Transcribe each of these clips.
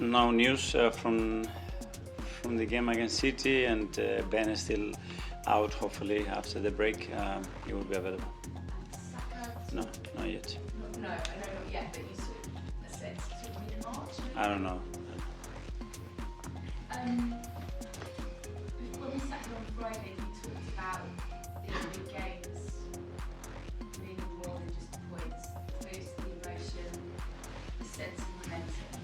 No news from the game against City, and Ben is still out. Hopefully after the break he will be available. No, not yet. No, I know not yet, but you sort of assessed sort of mid-March? I don't know. When we sat here on Friday, you talked about these big games meaning more than just the points, boost the emotion, the sense of momentum.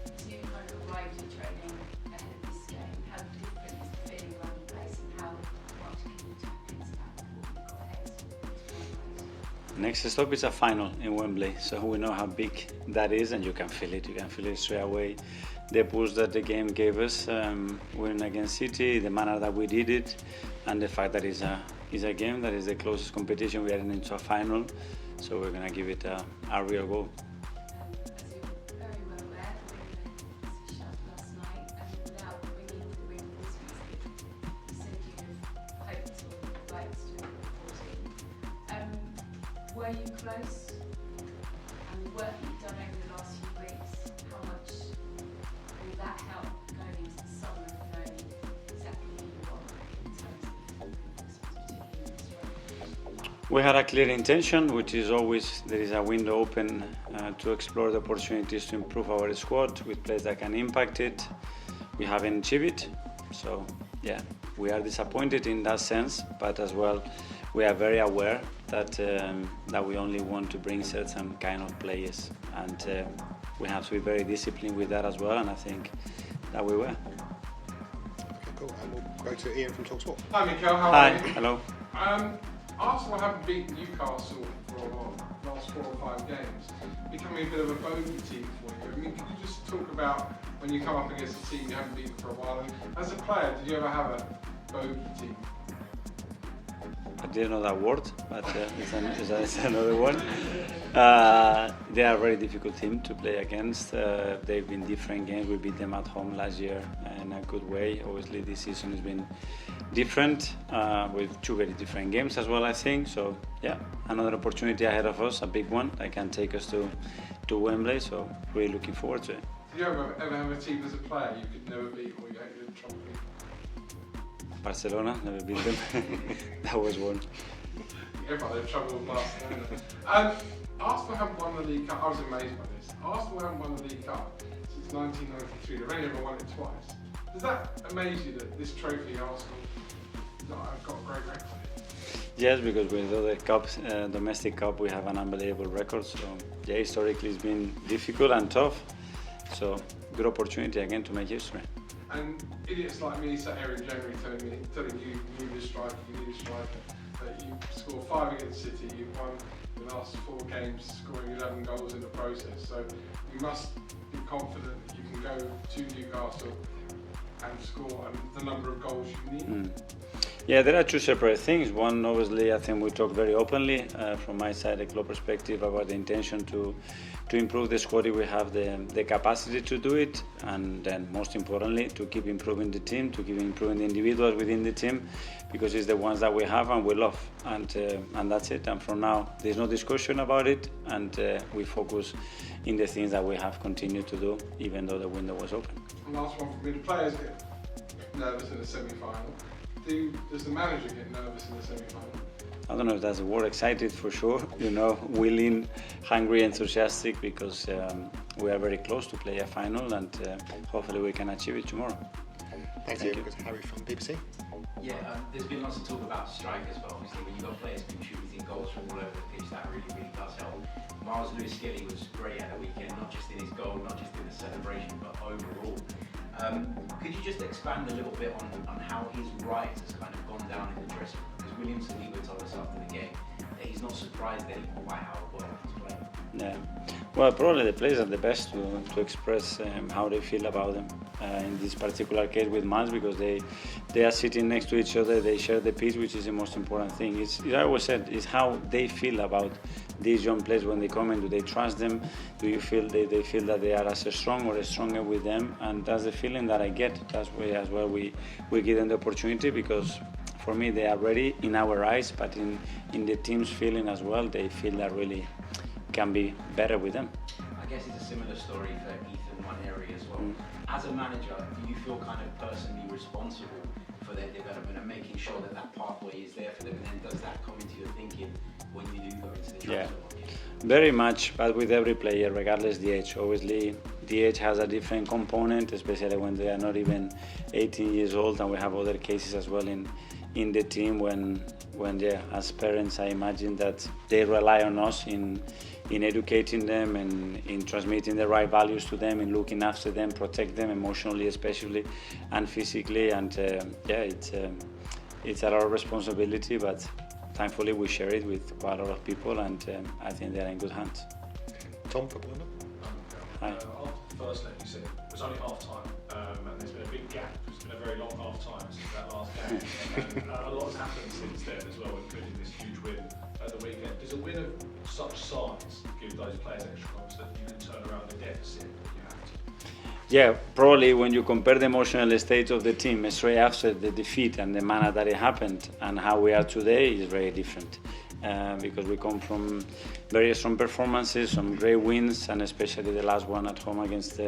As you kind of arrived in training ahead of this game, how different is the feeling around the place, and how much can you tap into that before you got ahead? Next stop is a final in Wembley, so we know how big that is, and you can feel it. You can feel it straight away. The push that the game gave us, winning against City, the manner that we did it, and the fact that it's a game that is the closest competition we are into a final. So we're gonna give it a real go. As you're very well aware, the ring was shut last night, and without bringing the ring this week, you said you hoped or liked to win 14. Were you close? And the work you've done over the last few weeks, how much will that help going into the summer and knowing exactly what you want in terms of particularly in this role? We had a clear intention, which is always there is a window open to explore the opportunities to improve our squad with players that can impact it. We haven't achieved it, so yeah, we are disappointed in that sense, but as well we are very aware that that we only want to bring certain kind of players, and we have to be very disciplined with that as well, and I think that we were. Okay, cool. And we'll go to Ian from TalkSport. Hi Mikel, how Hi, are you? hello. Arsenal haven't beaten Newcastle for the last 4 or 5 games, becoming a bit of a bogey team for you. I mean, could you just talk about when you come up against a team you haven't beaten for a while, and as a player, did you ever have a bogey team? I didn't know that word, but it's another one. They are a very difficult team to play against. They've been different games. We beat them at home last year in a good way. Obviously, this season has been different with 2 very different games as well, I think. So, yeah, another opportunity ahead of us, a big one that can take us to Wembley. So, really looking forward to it. Did you ever have a team as a player you could never beat or you had trouble beating? Barcelona, never beat them. That was one. Everybody had trouble with Barcelona. Arsenal haven't won the League Cup. I was amazed by this. Arsenal haven't won the League Cup since 1993. They've only ever won it twice. Does that amaze you that this trophy, Arsenal, have got a great record? Yes, because with other cups, domestic cup, we have an unbelievable record. So, yeah, historically it's been difficult and tough. So, good opportunity again to make history. And idiots like me sat here in January telling you need a striker, that you scored 5 against City, you've won the last 4 games, scoring 11 goals in the process. So you must be confident that you can go to Newcastle and score the number of goals you need. Yeah, there are 2 separate things. One, obviously, I think we talk very openly from my side, the club perspective, about the intention to improve the squad if we have the capacity to do it, and then most importantly, to keep improving the team, to keep improving the individuals within the team, because it's the ones that we have and we love, and that's it. And from now, there's no discussion about it, and we focus in the things that we have continued to do, even though the window was open. And last one for me, the players get nervous in the semi-final. Does the manager get nervous in the semi-final? I don't know if that's the word, excited for sure, willing, hungry, enthusiastic, because we are very close to play a final, and hopefully we can achieve it tomorrow. Thank you. Harry from BBC. Yeah, there's been lots of talk about strikers, but obviously when you've got players contributing goals from all over the pitch, that really, really does help. Miles Lewis-Skelly was great at the weekend, not just in his goal, not just in the celebration, but overall. Could you just expand a little bit on how his rise has kind of gone down in the dressing room? Because William Saliba told us after the game that he's not surprised anymore by how well he's playing. Yeah, well, probably the players are the best to express how they feel about them. In this particular case with Miles, because they are sitting next to each other, they share the pitch, which is the most important thing. I always said, it's how they feel about these young players when they come in. Do they trust them? Do you feel they feel that they are as strong or stronger with them? And that's the feeling that I get. That's why as well we give them the opportunity, because for me they are ready in our eyes, but in the team's feeling as well, they feel that really can be better with them. I guess it's a similar story for Ethan Waneri as well. As a manager, do you feel kind of personally responsible for their development and making sure that that pathway is there for them? And then does that come into your thinking when you do go into the transfer market? Very much, but with every player, regardless the age. Obviously, the age has a different component, especially when they are not even 18 years old, and we have other cases as well in the team when as parents, I imagine that they rely on us in educating them and in transmitting the right values to them, in looking after them, protect them emotionally, especially, and physically. And it's a lot of responsibility, but thankfully we share it with quite a lot of people, and I think they're in good hands. Tom for Blunder. Hi. After the first leg, you said it was only half time, and there's been a big gap. It's been a very long half time since that last game. And a lot has happened since then as well, including this huge win at the weekend. Does a win of such size give those players extra confidence that you can turn around the deficit that you have to? Yeah, probably when you compare the emotional state of the team straight after the defeat and the manner that it happened and how we are today is very different. Because we come from very strong performances, some great wins, and especially the last one at home against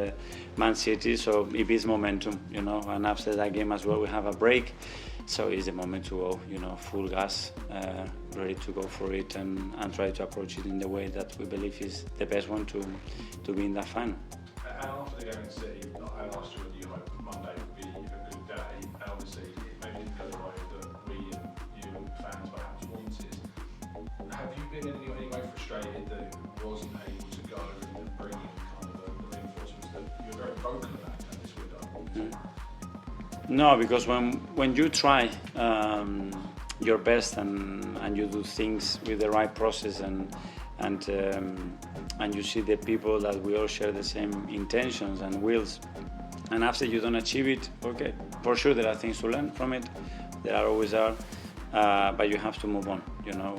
Man City. So it is momentum, you know. And after that game as well, we have a break, so it's the moment to go, you know, full gas, ready to go for it and try to approach it in the way that we believe is the best one to be in that final. And after the game in City, I asked you whether you hope Monday would be a good day, and obviously it maybe didn't go the way that we and you and fans perhaps wanted. Have you been in any way frustrated that it wasn't able to go and bring in kind of the reinforcements that you were very vocal about in this window? No, because when you try your best and you do things with the right process and you see the people that we all share the same intentions and wills, and after you don't achieve it, okay, for sure there are things to learn from it. There always are, but you have to move on, you know,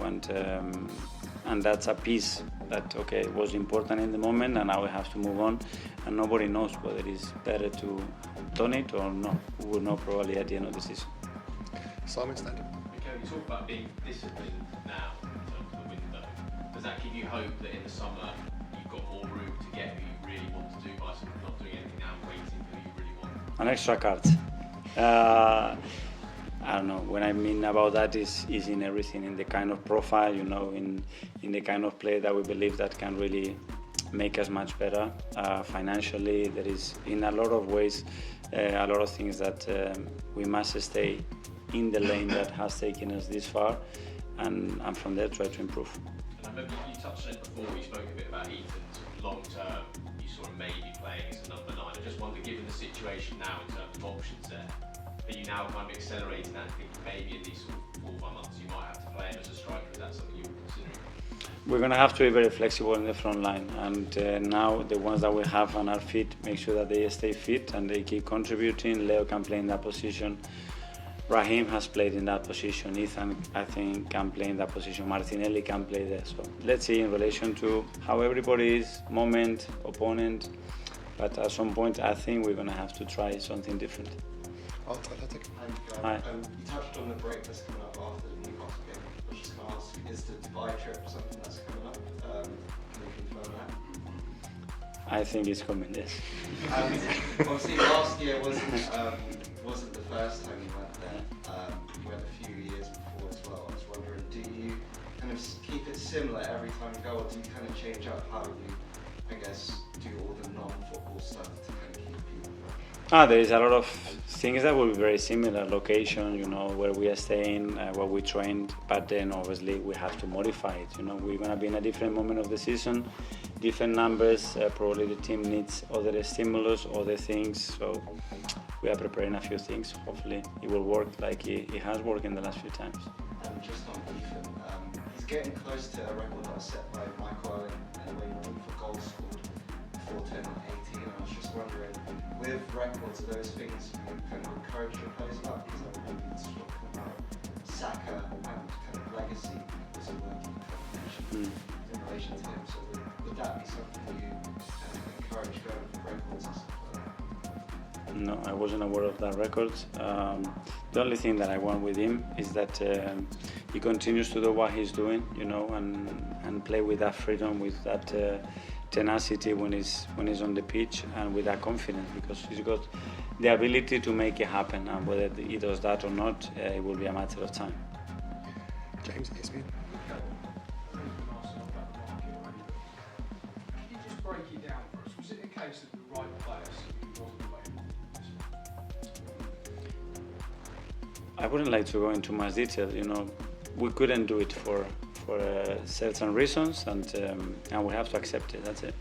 and that's a piece that was important in the moment, and now we have to move on, and nobody knows whether it's better to done it or not. We will know probably at the end of the season. Simon Standard. Mikel, you talk about being disciplined now in terms of the window. Does that give you hope that in the summer you've got more room to get who you really want to do by sort of not doing anything now and waiting for who you really want? An extra card. I don't know. What I mean about that is in everything, in the kind of profile, you know, in the kind of play that we believe that can really make us much better financially. There is, in a lot of ways, a lot of things that we must stay in the lane that has taken us this far, and from there try to improve. And I remember you touched on it before. You spoke a bit about Ethan's long term. You sort of maybe playing as a number 9. I just wonder, given the situation now in terms of options there, are you now kind of accelerating that and thinking maybe in these sort of 4 or 5 months you might have to play him as a striker? Is that something you're considering? We're going to have to be very flexible in the front line, and now the ones that we have and are fit, make sure that they stay fit and they keep contributing. Leo can play in that position. Raheem has played in that position. Ethan, I think, can play in that position. Martinelli can play there. So let's see in relation to how everybody is, moment, opponent. But at some point, I think we're going to have to try something different. Athletic. Hi. You touched on the break that's coming up after the Newcastle game. I was just going to ask, is the Dubai trip something that's coming up? Can you confirm that? I think it's coming, yes. Obviously, last year wasn't the first time you went there. You went a few years before as well. I was wondering, do you kind of keep it similar every time you go, or do you kind of change up how you, I guess, do all the non-football stuff to kind of keep people fresh? There is a lot of things that will be very similar. Location, you know, where we are staying, where we trained, but then obviously we have to modify it. You know, we're going to be in a different moment of the season, different numbers. Probably the team needs other stimulus, other things. So we are preparing a few things. Hopefully it will work like it has worked in the last few times. And just on Ethan, he's getting close to a record that was set by Mikel Arteta for goals scored before 10 and 18. And I was just wondering, with records, are those things you kind of encourage your players about? Because I remember you talking about Saka and kind of legacy as a working combination in relation to him. So would that be something you encourage going for records and stuff like that? No, I wasn't aware of that record. The only thing that I want with him is that he continues to do what he's doing, you know, and play with that freedom, with that tenacity when he's on the pitch, and with that confidence, because he's got the ability to make it happen, and whether he does that or not, it will be a matter of time. James, ESPN. Could you just break it down for us? Was it a case of the right players wasn't available? I wouldn't like to go into much detail. We couldn't do it for certain reasons, and we have to accept it. That's it.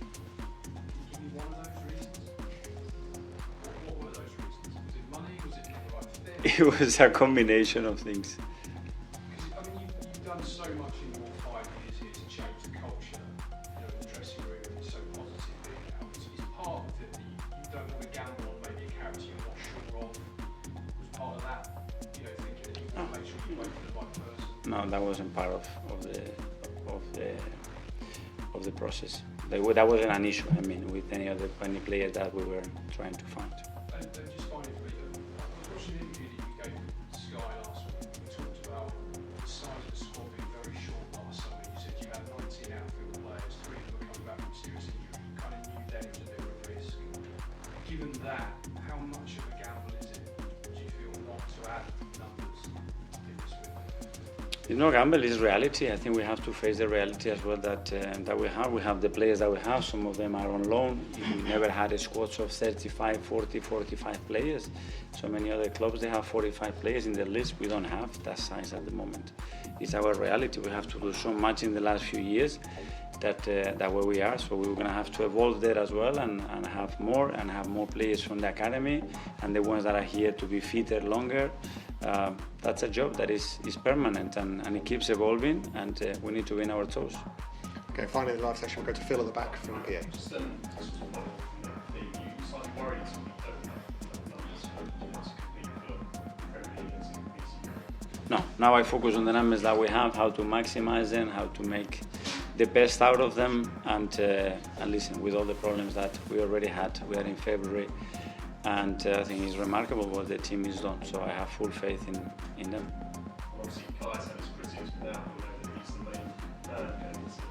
Give me one of those reasons. What were those reasons? Was it money? Was it not the right fit? It was a combination of things. Because I mean, you've done so much in your 5 years here to change the culture, in the dressing room, and it's so positive being out. It's part of it that you don't want to gamble on maybe a character you're not sure of. Was part of that, thinking that you want to make sure you wait for the right person. No, that wasn't part of the process. That wasn't an issue. I mean, with any player that we were trying to find. And just finally for me, I was watching an interview that you gave to Sky last week. You talked about the size of the squad being very short last summer. You said you had 19 outfield players, 3 of them were coming back from serious injury. You kind of knew then it was a bit of a risk. Given that, how much of a gamble is it, do you feel, not to add numbers in this window? It's no gamble, it's reality. I think we have to face the reality as well that we have. We have the players that we have. Some of them are on loan. We never had a squad of 35, 40, 45 players. So many other clubs, they have 45 players in their list. We don't have that size at the moment. It's our reality. We have to do so much in the last few years that where we are. So we're going to have to evolve there as well and have more players from the academy and the ones that are here to be fitter longer. That's a job that is permanent and it keeps evolving, and we need to be in our toes. Okay, finally the live session, we'll go to Phil at the back from PA. Just sort of one you slightly worried sort of don't have numbers to compete for Premier League and to compete. No, now I focus on the numbers that we have, how to maximize them, how to make the best out of them, and listen, with all the problems that we already had, we are in February, and I think it's remarkable what the team has done, so I have full faith in them. Obviously, Kai's had his critics with that, whether he's the main man going into